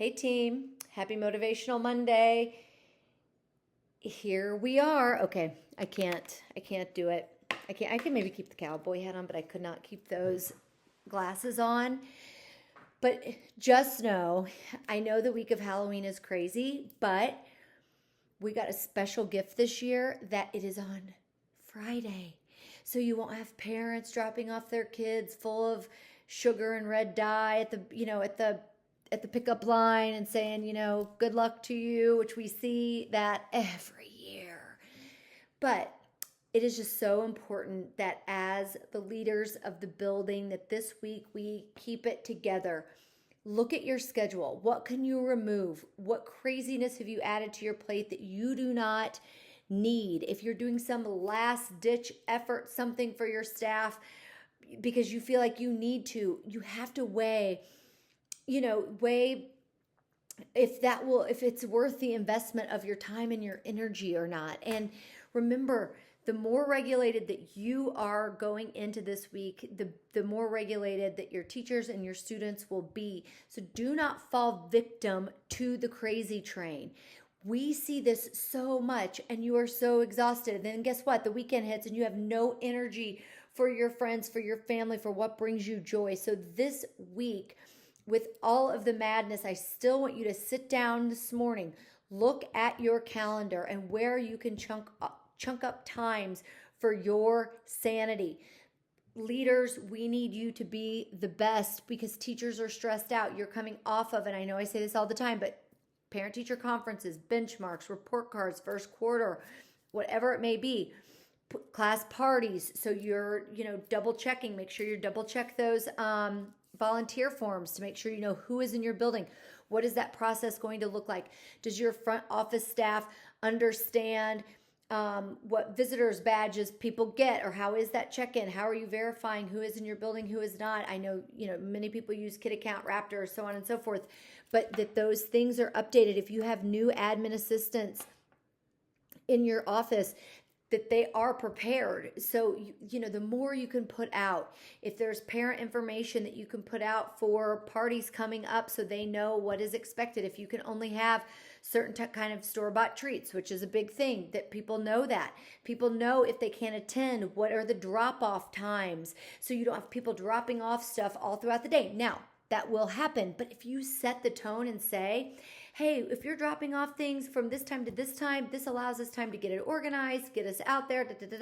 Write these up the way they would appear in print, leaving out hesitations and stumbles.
Hey team, happy Motivational Monday. Here we are. Okay, I can't do it. I can maybe keep the cowboy hat on, but I could not keep those glasses on. But just know, I know the week of Halloween is crazy, but we got a special gift this year that it is on Friday. So you won't have parents dropping off their kids full of sugar and red dye at the pickup line and saying, good luck to you, which we see that every year. But it is just so important that as the leaders of the building, that this week we keep it together. Look at your schedule. What can you remove? What craziness have you added to your plate that you do not need? If you're doing some last ditch effort, something for your staff because you feel like you need to, you have to weigh if it's worth the investment of your time and your energy or not. And remember, the more regulated that you are going into this week, the more regulated that your teachers and your students will be. So do not fall victim to the crazy train. We see this so much and you are so exhausted. And then guess what? The weekend hits and you have no energy for your friends, for your family, for what brings you joy. So this week, with all of the madness, I still want you to sit down this morning, look at your calendar and where you can chunk up times for your sanity. Leaders, we need you to be the best because teachers are stressed out. You're coming off of, and I know I say this all the time, but parent-teacher conferences, benchmarks, report cards, first quarter, whatever it may be, class parties. So you're, double checking. Make sure you double check those volunteer forms to make sure you know who is in your building. What is that process going to look like? Does your front office staff understand what visitors badges people get, or how is that check-in? How are you verifying who is in your building, who is not? I know, many people use Kid Account, Raptor, so on and so forth, but that those things are updated. If you have new admin assistants in your office, that they are prepared. So, the more you can put out, if there's parent information that you can put out for parties coming up so they know what is expected. If you can only have certain kind of store-bought treats, which is a big thing, that people know that. People know if they can't attend, what are the drop-off times, so you don't have people dropping off stuff all throughout the day. Now, that will happen, but if you set the tone and say, hey, if you're dropping off things from this time to this time, this allows us time to get it organized, get us out there, If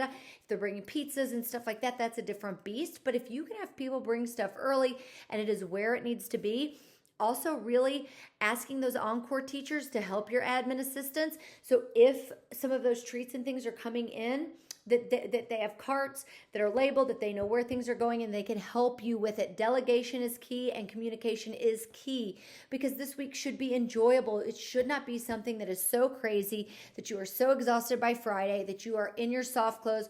they're bringing pizzas and stuff like that, that's a different beast. But if you can have people bring stuff early and it is where it needs to be, also really asking those encore teachers to help your admin assistants. So if some of those treats and things are coming in, that they have carts that are labeled, that they know where things are going and they can help you with it. Delegation is key and communication is key because this week should be enjoyable. It should not be something that is so crazy that you are so exhausted by Friday that you are in your soft clothes,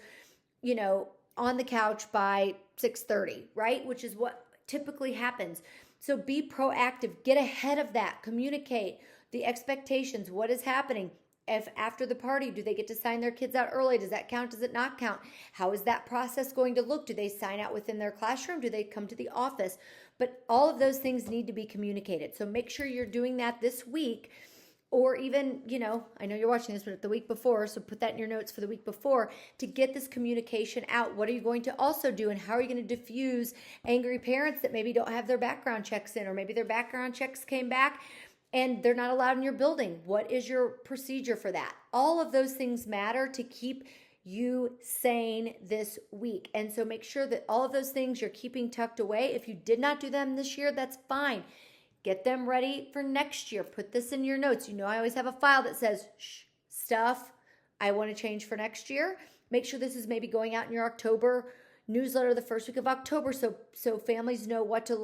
on the couch by 6:30, right? Which is what typically happens. So be proactive, get ahead of that, communicate the expectations, what is happening. If after the party, do they get to sign their kids out early? Does that count? Does it not count? How is that process going to look? Do they sign out within their classroom? Do they come to the office? But all of those things need to be communicated. So make sure you're doing that this week, or even, I know you're watching this, but the week before, so put that in your notes for the week before to get this communication out. What are you going to also do, and how are you going to diffuse angry parents that maybe don't have their background checks in, or maybe their background checks came back and they're not allowed in your building? What is your procedure for that? All of those things matter to keep you sane this week. And so make sure that all of those things you're keeping tucked away. If you did not do them this year, that's fine. Get them ready for next year. Put this in your notes. I always have a file that says, stuff I want to change for next year. Make sure this is maybe going out in your October newsletter the first week of October so families know what to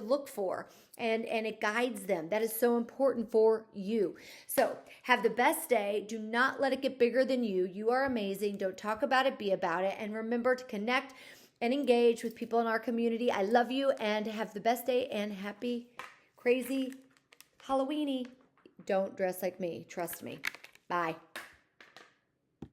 look for, and it guides them. That is so important for you. So have the best day. Do not let it get bigger than you. You are amazing. Don't talk about it, be about it. And remember to connect and engage with people in our community. I love you, and have the best day, and happy, crazy Halloweeny. Don't dress like me. Trust me. Bye.